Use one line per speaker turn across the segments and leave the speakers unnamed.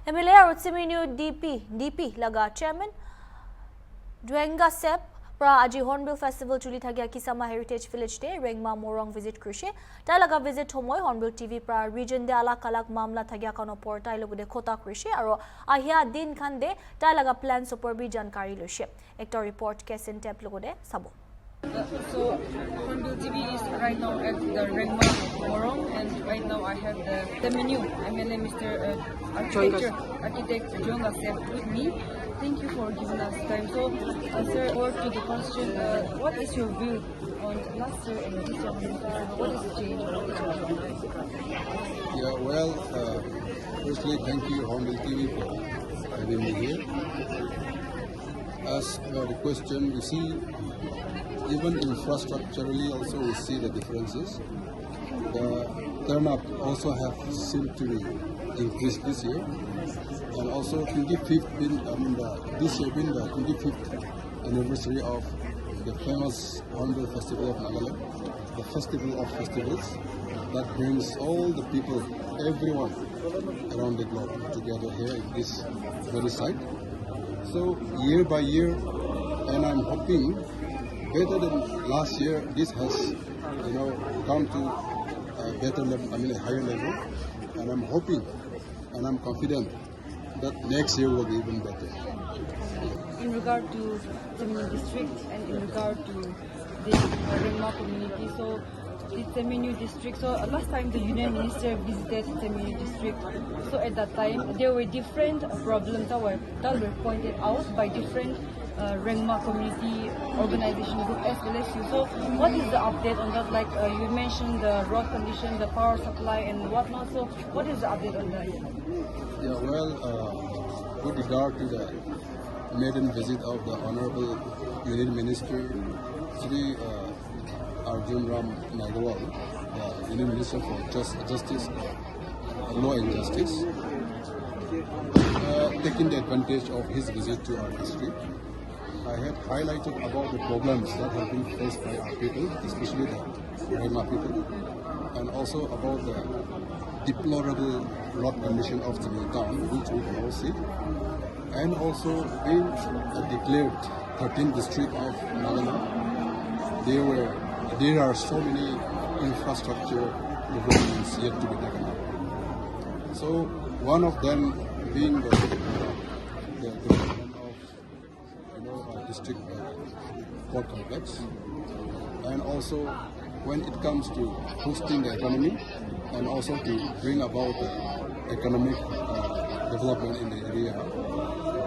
MLA aru Tseminyu DP laga chairman Dwenga Sep pra aji Hornbill Festival chuli thagya Kisama Heritage Village te Rengma Morong visit krishe ta laga visit homoy HornbillTV pra region de alak alak mamla thagya kono porta ilogude khota krishe aro ahya din khan de ta laga plan super bi jankari loshe ekta report kesin tap logode sabo.
So HornbillTV is right now at the Rengma Morong, and right now I have the Tseminyu Mla Mr. Architect JioTV Sep with me. Thank you for giving us time. So, sir, forward to the question, what is your view on last year and this year? What is the change?
Yeah, well, firstly, thank you HornbillTV for having me here. As for the question, you see, even infrastructurally also we see the differences. The turn-up also have seemed to be increased this year. And also 25th this year been the 25th anniversary of the famous Hornbill Festival of Nagaland, the festival of festivals that brings all the people, everyone around the globe together here in this very site. So year by year, and I'm hoping better than last year, this has come to a better level, a higher level, and I'm hoping and I'm confident that next year will be even better.
In regard to Tseminyu district and in regard to the Rengma community, so the Tseminyu district, so last time the Union Minister visited Tseminyu district, so at that time there were different problems that were pointed out by different Rengma community organization group as well as you. So what is the update on that? Like you mentioned the road condition, the power supply and whatnot, so what is the update on that?
Yeah, well, with regard to the maiden visit of the Honorable Union Minister, Sri Arjun Ram Nagawal, the Union Minister for Justice, Law and Justice, taking the advantage of his visit to our district, I had highlighted about the problems that have been faced by our people, especially the Rengma people, and also about the deplorable road condition of Tseminyu town, which we can all see, and also being declared 13th district of Nagaland, there are so many infrastructure developments yet to be taken up. So one of them being the development of district port complex, and also when it comes to boosting the economy and also to bring about the economic development in the area,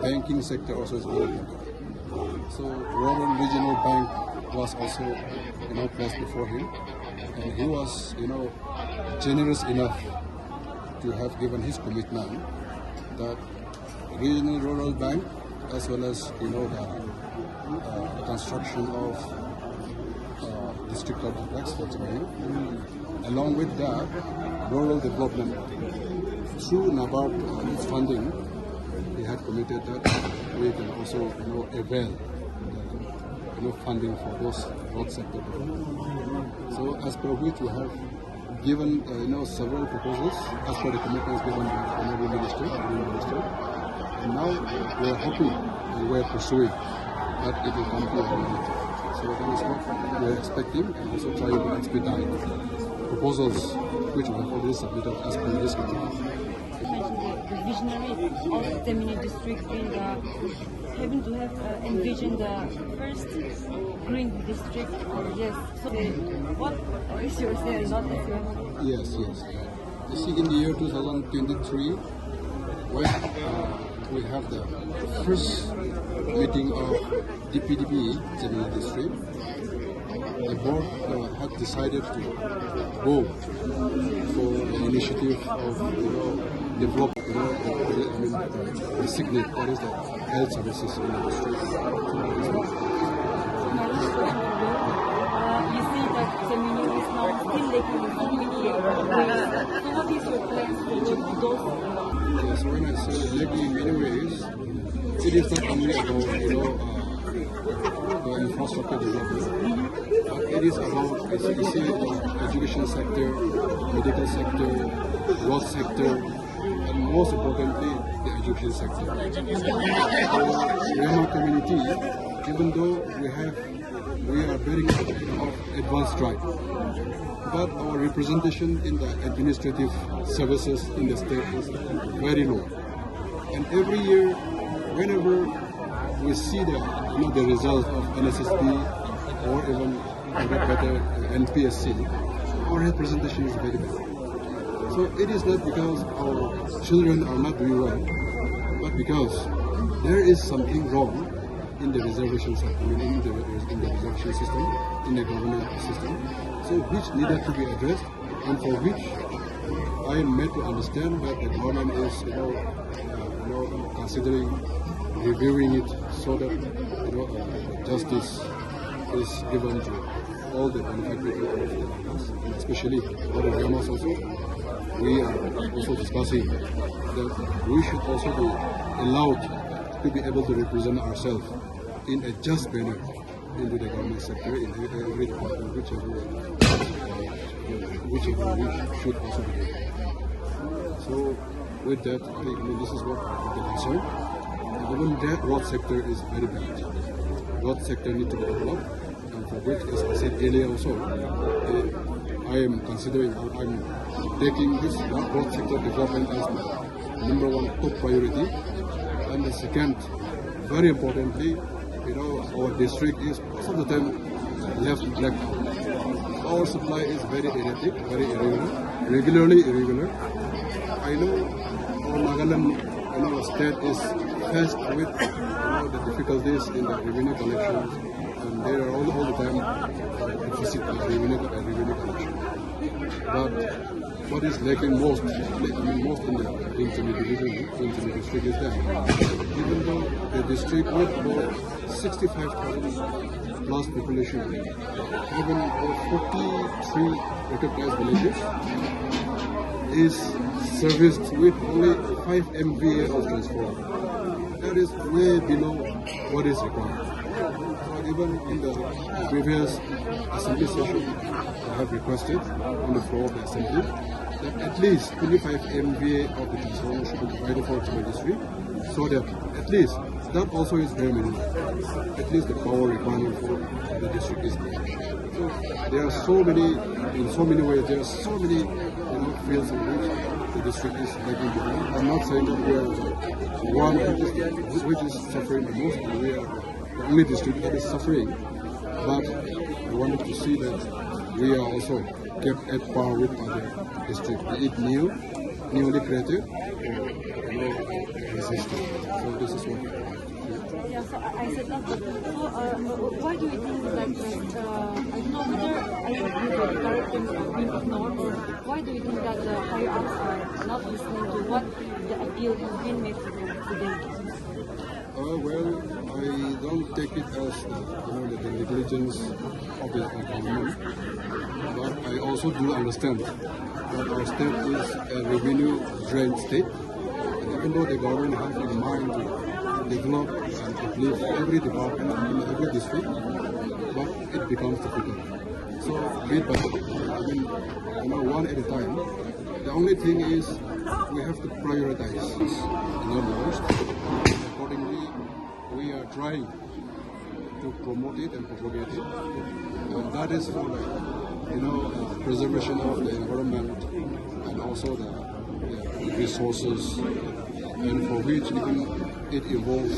banking sector also is very important. So Rural Regional Bank was also placed before him, and he was generous enough to have given his commitment that Regional Rural Bank as well as the construction of district complex for Tseminyu. Along with that, rural development through NABARD funding, he had committed that we can also avail the funding for those road sector development. So as per which we have given several proposals as per the commitments given by the Honorable Minister, and now we are hoping and we are pursuing that it will come to a reality. So that is what we are expecting, and also trying to expedite proposals which we have already submitted as per this committee.
The visionary of Tseminyu district being having to have envisioned the first green district. Yes. So what is your say not as well?
Yes. You see, in the year 2023, when we have the first meeting of DPDP Tseminyu district, the board had decided to go for the initiative of develop the signal, that is the health services in the district.
You see that Tseminyu is now still lacking in so many ways. So what is your plans for those?
Yes, when I say lacking in many ways, it is not only about the infrastructure development, but it is about especially the education sector, medical sector, road sector, and most importantly, the education sector. Rema community, even though we are very advanced tribe, but our representation in the administrative services in the state is very low. And every year, whenever we see the result of NSSB or even better NPSC, our representation is very bad. So it is not because our children are not doing well, but because there is something wrong in the reservation system, in the reservation system, in the government system, so which needed to be addressed, and for which I am made to understand that the government is, considering reviewing it so that justice is given to all the benefit people of the Remas, especially for the Remas also. We are also discussing that we should also be allowed to be able to represent ourselves in a just manner into the government sector in every department, whichever we should also be doing. So with that, this is what the concern. Even that road sector is very bad. Road sector needs to be developed, and for which, as I said earlier also, I am considering, I'm taking this road sector development as my number one top priority. And the second, very importantly, our district is most of the time left black. Our supply is very erratic, very irregular, regularly irregular. I know our Nagaland, state is faced with the difficulties in the revenue collection, and there are all the time deficit of revenue collection. But what is lacking most in the Tseminyu district is that even though the district with about 65,000 plus population, even about 43 recognized villages, is serviced with only 5 MVA of transformer. That is way below what is required. So even in the previous assembly session, I have requested on the floor of the assembly that at least 25 MVA of the transformer should be provided for the district, so that at least that also is very minimal. At least the power requirement for the district is there. So there are so many, in so many ways, there are so many fields in which the district is lagging behind. I'm not saying that we are one which is suffering the most, and we are the only district that is suffering. But I wanted to see that we are also kept at par with other districts, be it newly created, or existing. So this is what.
Yeah, so I said that. So why do you think that I don't know whether the directives are being ignored, or why do you think that the higher ups are not listening to what the appeal has been made to them today?
Well, I don't take it as the negligence of the government, but I also do understand that our state is a revenue-drained state, and even though the government has in mind to develop and uplift every department in every district, but it becomes difficult. So, bit by bit, one at a time. The only thing is we have to prioritize. In other words, accordingly, we are trying to promote it and propagate it, and that is for the preservation of the environment and also the resources, and for which even it involves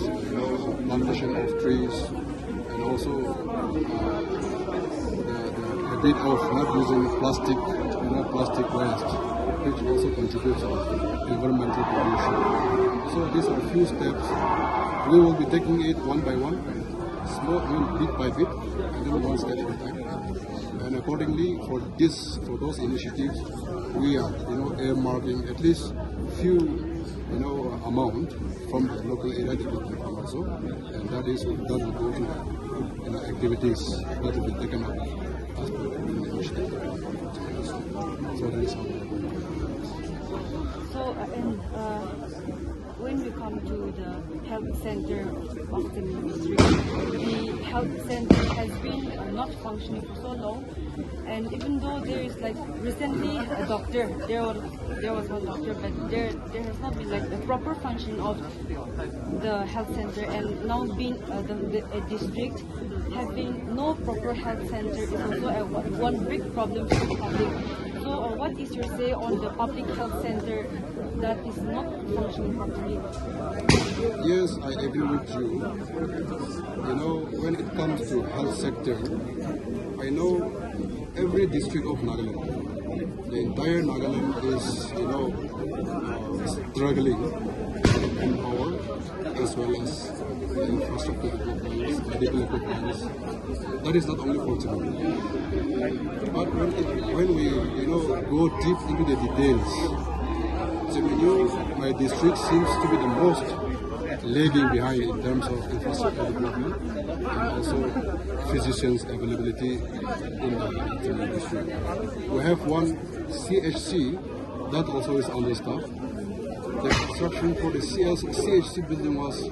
plantation of trees, and also the habit of not using plastic waste, which also contributes to environmental pollution. So these are a few steps. We will be taking it one by one, small, bit by bit, and then one step at a time. And accordingly, for those initiatives, we are earmarking at least few amount from the local area development also, and that will go to activities that will be taken up as per the initiative. So that is how.
So when we come to the health center of Tseminyu district. The health center has been not functioning for so long, and even though there is like recently a doctor, there was one doctor, but there has not been like the proper function of the health center, and now being a district, having no proper health center is also one big problem for the public. So what is your say on the public health center that is not functioning properly?
Yes, I agree with you. You know, when it comes to health sector, I know every district of Nagaland, the entire Nagaland is, struggling in power as well as the infrastructure developments, medical equipment. That is not only for Tseminyu. But when we go deep into the details, Tseminyu, my district, seems to be the most lagging behind in terms of infrastructure development and also physicians availability in the Tseminyu district. We have one CHC that also is understaffed. The construction for the CHC building was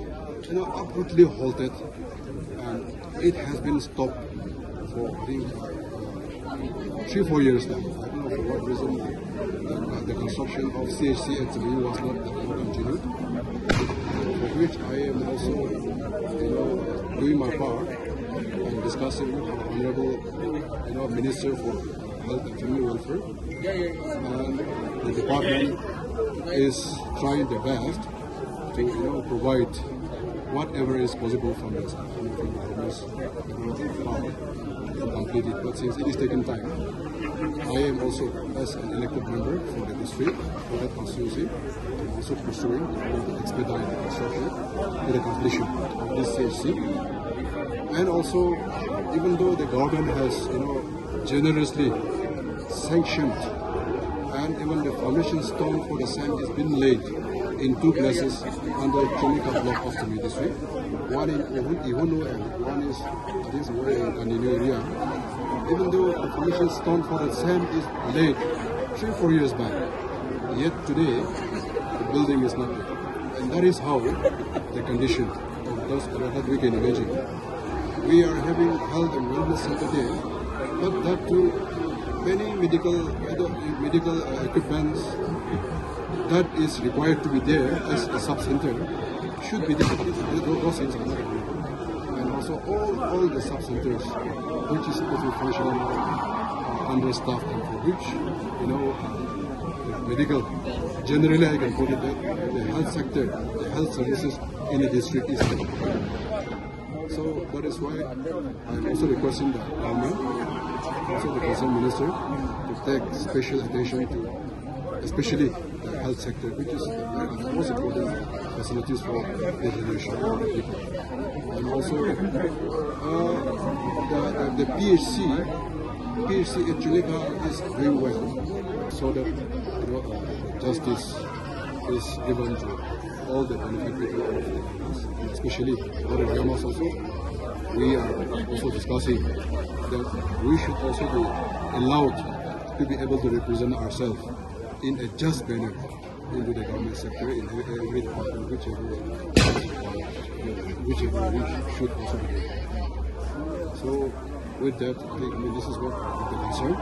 abruptly halted, and it has been stopped for I think 3-4 years now. I don't know for what reason the construction of CHC at Tseminyu was not continued, for which I am also doing my part and discussing with our Honorable Minister for Health and Family Welfare, and the department is trying their best to provide whatever is possible from the government's power to complete it. But since it is taking time, I am also, as an elected member for the district, for that constituency, I'm also pursuing to expedite the construction to the completion of this CHC. And also, even though the government has generously sanctioned, and even the foundation stone for the same has been laid in 2 places under Chonika block of Tseminyu district. One in Ihunu and one is in Kaninu area. Even though the foundation stone for the same is laid 3-4 years back, yet today the building is not there. And that is how the condition of those that we can imagine. We are having health and wellness center there, but that too many medical equipments that is required to be there as a sub-center should be there. Those things are not available. And also all the sub-centers which is supposed to be functioning understaffed, and for which the medical, generally I can put it that the health sector, the health services in the district is there. So that is why I am also requesting the government, also the concerned minister, to take special attention to especially the health sector, which is the most important facilities for the generation of the people. And also the PHC at Chuleka is doing well, so that justice is given to all the benefit people of the Yamas, especially for the Yamas also. We are also discussing that we should also be allowed to be able to represent ourselves in a just manner into the government sector in every department, whichever we should also be doing. So with that, I think this is what the concern.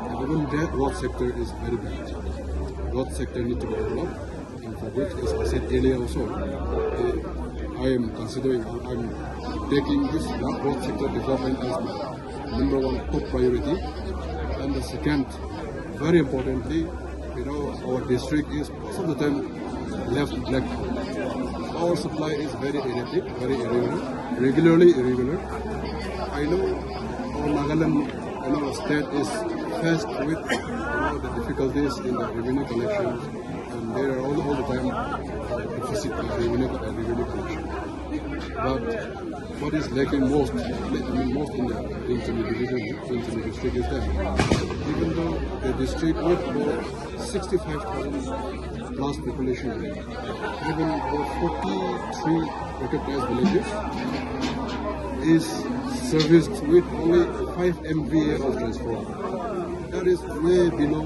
And even that road sector is very bad. Road sector needs to be developed, and for which, as I said earlier also, I am considering, I'm taking this road sector development as my #1 top priority. And the second, very importantly, our district is most of the time left black. Our supply is very erratic, very irregular, regularly irregular. I know our Nagaland state is faced with the difficulties in the revenue collection, and there are all the time deficit of revenue collection. But what is lacking most in the Tseminyu district is that even though the district with about 65,000 plus population, even about 43 recognized villages, is serviced with only 5 MVA of transformer. That is way below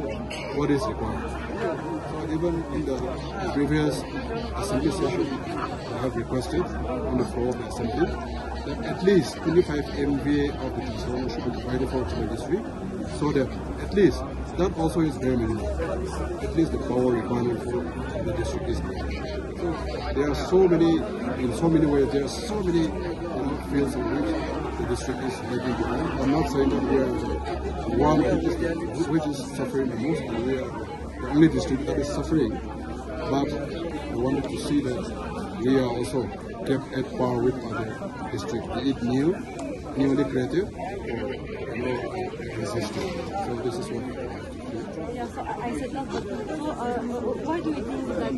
what is required. So even in the previous assembly session, I have requested on the floor of the assembly that at least 25 MVA of the transformer should be provided for the district, so that at least that also is very minimal. At least the power requirement for the district is there. So there are so many, in so many ways, there are so many fields in which the district is lagging behind. I'm not saying that we are one which is suffering the most, and we are the only district that is suffering. But I wanted to see that we are also kept at par with other districts, be it newly created, or existing. So this is what.
Yeah, so I said that, but why do you think that, I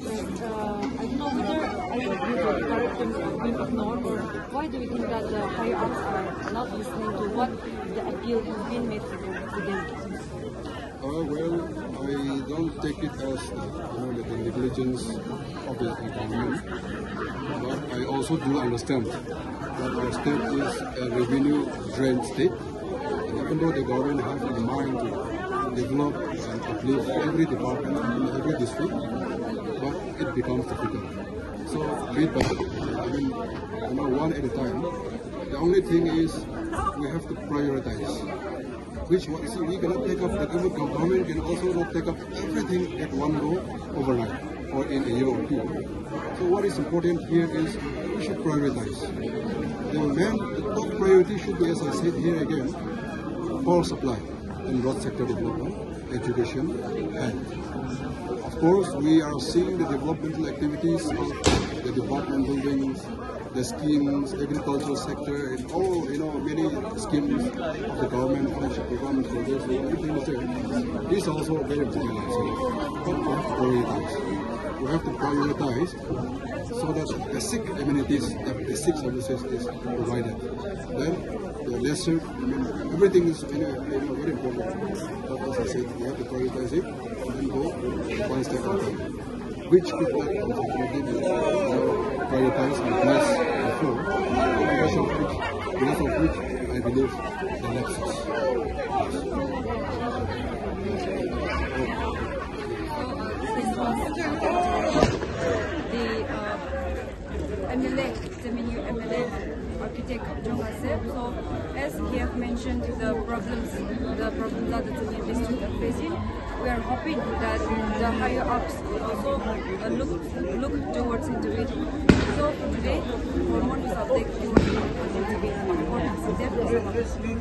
don't know whether I agree that the directives are being ignored, or why do you think that the higher ups are not listening to what the appeal has been made to them?
Well, I don't take it as the negligence of the government, but I also do understand that our state is a revenue-drained state, and even though the government has in mind to develop and uplift every department in every district, but it becomes difficult. So, bit by bit, one at a time. The only thing is we have to prioritize. Which one? See, we cannot take up the government can also not take up everything at one go overnight or in a year or two. So what is important here is we should prioritize. The top priority should be, as I said here again, power supply and road sector development, education, health. Of course, we are seeing the developmental activities of the department buildings, the schemes, agricultural sector, and all, many schemes of the government, flagship programs, projects, everything is there. This is also very important. But we have to prioritize. We have to prioritize so that basic amenities, the basic services is provided. Then the lesser, everything is very important. But as I said, we have to prioritize it and then go one step at a time. Which could unfortunately prioritize and place before, because of which I believe the lapses.
The MLA, Tseminyu Mla, architect Joseph. So, as he have mentioned the problems that the Tseminyu district are facing, we are hoping that the higher ups also look towards into it. So for today, for more news updates, you will be reporting to them.